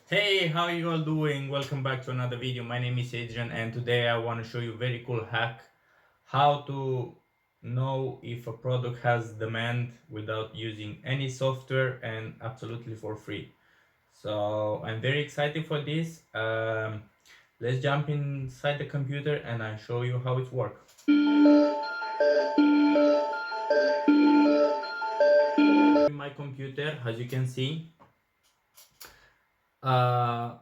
Hey, how you all doing? Welcome back to another video. My name is Adrian and today I want to show you a very cool hack how to know if a product has demand without using any software and absolutely for free. So I'm very excited for this. Let's jump inside the computer and I'll show you how it works. In my computer, as you can see, uh,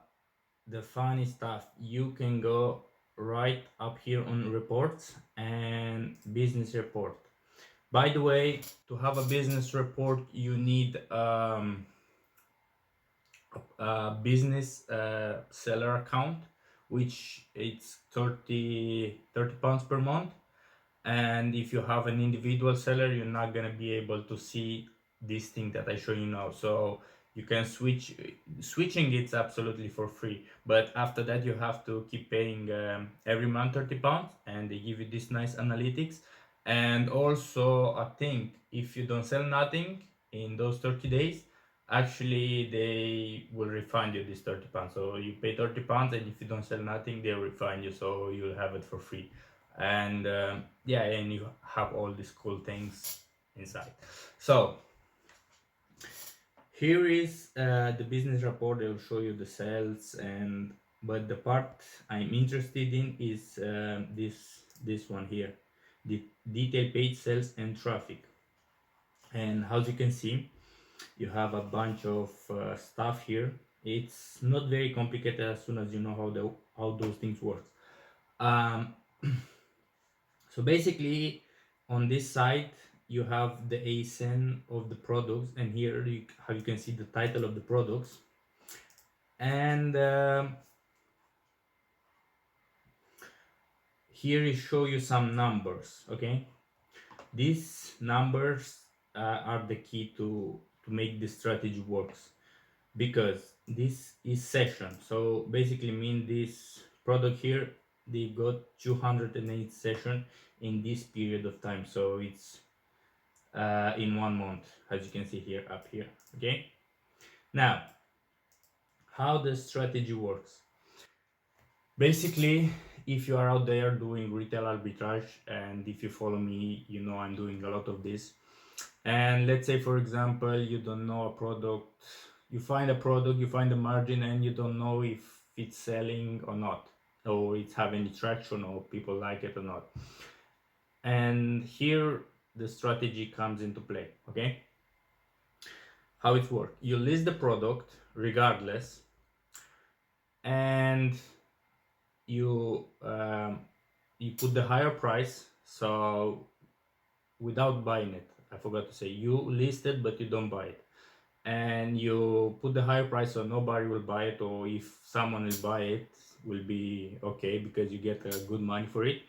the funny stuff, you can go right up here on reports and business report. By the way, to have a business report you need a business seller account, which it's 30 pounds per month. And if you have an individual seller, you're not gonna be able to see this thing that I show you now. So you can switching it's absolutely for free, but after that you have to keep paying every month 30 pounds, and they give you this nice analytics. And also I think if you don't sell nothing in those 30 days, actually they will refund you this 30 pounds. So you pay 30 pounds, and if you don't sell nothing they'll refund you, so you'll have it for free. And yeah, and you have all these cool things inside. So here is the business report. I will show you the sales, and but the part I'm interested in is this one here, the detail page, sales and traffic. And as you can see, you have a bunch of stuff here. It's not very complicated as soon as you know how those things work. um, So basically, on this side, you have the ASIN of the products, and here how you can see the title of the products, and here is show you some numbers. Okay, these numbers are the key to make the strategy works, because this is session. So basically, mean this product here, they got 208 session in this period of time. So it's in 1 month, as you can see here up here. Okay, now how the strategy works. Basically, if you are out there doing retail arbitrage, and if you follow me, you know I'm doing a lot of this. And let's say, for example, you don't know a product, you find a product, you find a margin, and you don't know if it's selling or not, or it's having any traction, or people like it or not. And here the strategy comes into play. Okay, how it works: you list the product regardless, and you you put the higher price. So without buying it, I forgot to say, you list it but you don't buy it, and you put the higher price so nobody will buy it, or if someone will buy it, will be okay because you get good money for it.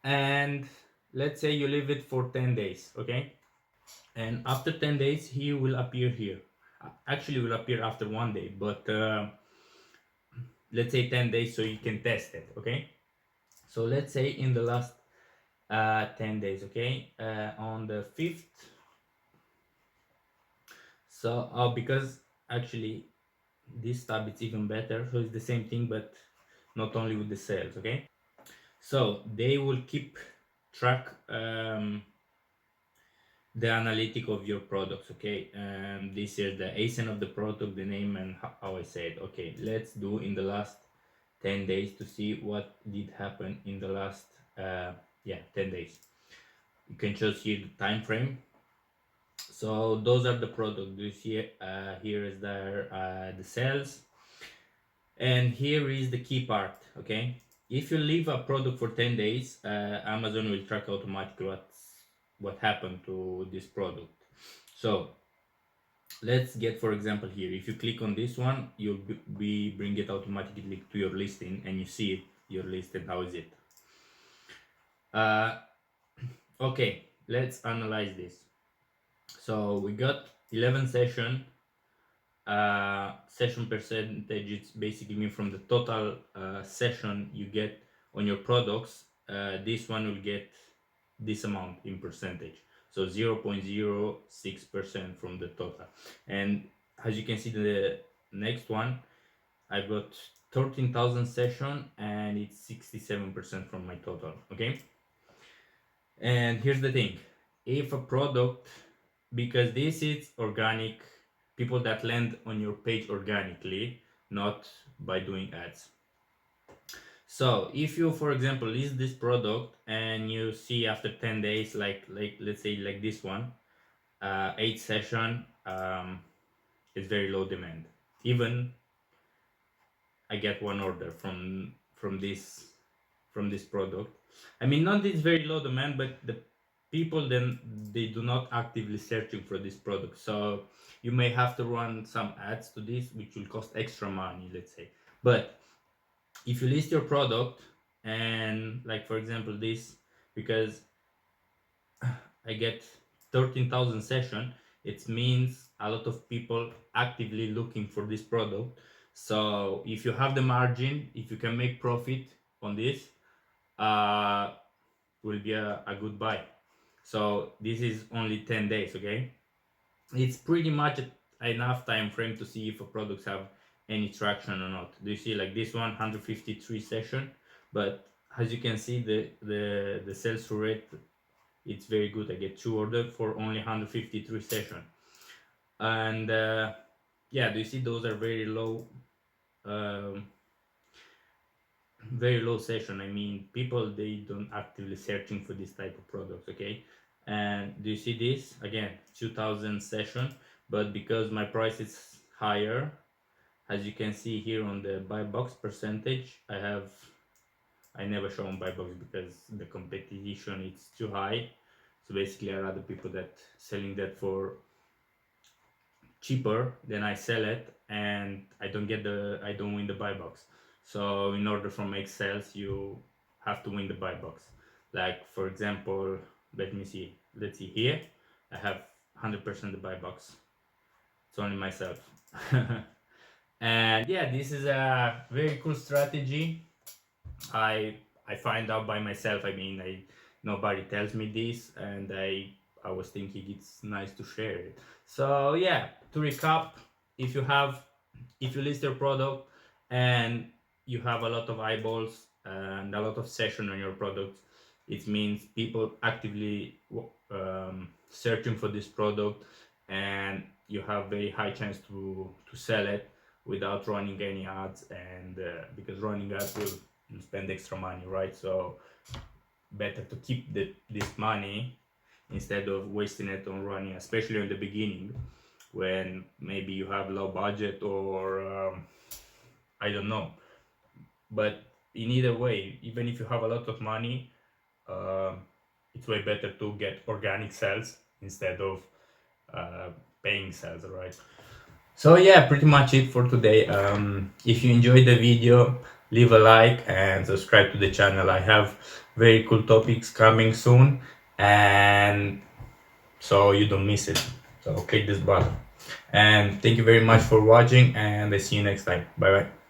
And let's say you leave it for 10 days. Okay, and after 10 days he will appear here. Actually will appear after 1 day, but let's say 10 days so you can test it. Okay, so let's say in the last 10 days. Okay, on the 5th. So because actually this tab it's even better, so it's the same thing but not only with the sales. Okay, so they will keep track the analytic of your products. Okay, this is the ASIN of the product, the name, and how I say it. Okay, let's do in the last 10 days to see what did happen in the last yeah, 10 days. You can just see the time frame. So those are the products. You see here is the sales, and here is the key part. Okay, if you leave a product for 10 days, Amazon will track automatically what happened to this product. So let's get, for example, here, if you click on this one, you'll be bring it automatically to your listing, and you see it, your list, and how is it. uh, okay, let's analyze this. So we got 11 session. Session percentage, it's basically mean from the total session you get on your products. This one will get this amount in percentage, so 0.06% from the total. And as you can see, the next one, I've got 13,000 session and it's 67% from my total. Okay, and here's the thing, if a product, because this is organic, people that land on your page organically, not by doing ads. So if you, for example, list this product and you see after 10 days, like let's say like this one, 8 session, it's very low demand. Even I get one order from this product. I mean, not it's very low demand, but the people then they do not actively searching for this product. So you may have to run some ads to this, which will cost extra money, let's say. But if you list your product and like for example this, because I get 13,000 session, it means a lot of people actively looking for this product. So if you have the margin, if you can make profit on this, will be a good buy. So this is only 10 days. Okay, it's pretty much enough time frame to see if a products have any traction or not. Do you see like this one, 153 session, but as you can see the sales through rate, it's very good. I get 2 orders for only 153 session. And yeah, do you see those are very low, session. I mean, people they don't actively searching for this type of products. Okay, and do you see this again, 2000 session, but because my price is higher, as you can see here on the buy box percentage, I never show on buy box because the competition is too high. So basically I rather people that selling that for cheaper than I sell it, and I don't win the buy box. So in order for make sales, you have to win the buy box. Like for example, let's see here, I have 100% the buy box. It's only myself. And yeah, this is a very cool strategy. I find out by myself. I mean, nobody tells me this, and I was thinking it's nice to share it. So yeah, to recap, if you list your product and you have a lot of eyeballs and a lot of session on your product, it means people actively searching for this product, and you have very high chance to sell it without running any ads. And because running ads will spend extra money, right? So better to keep this money instead of wasting it on running, especially in the beginning when maybe you have low budget or I don't know. But in either way, even if you have a lot of money, it's way better to get organic sales instead of paying sales, right? So yeah, pretty much it for today. If you enjoyed the video, leave a like and subscribe to the channel. I have very cool topics coming soon, and so you don't miss it. So click this button. And thank you very much for watching, and I see you next time. Bye bye.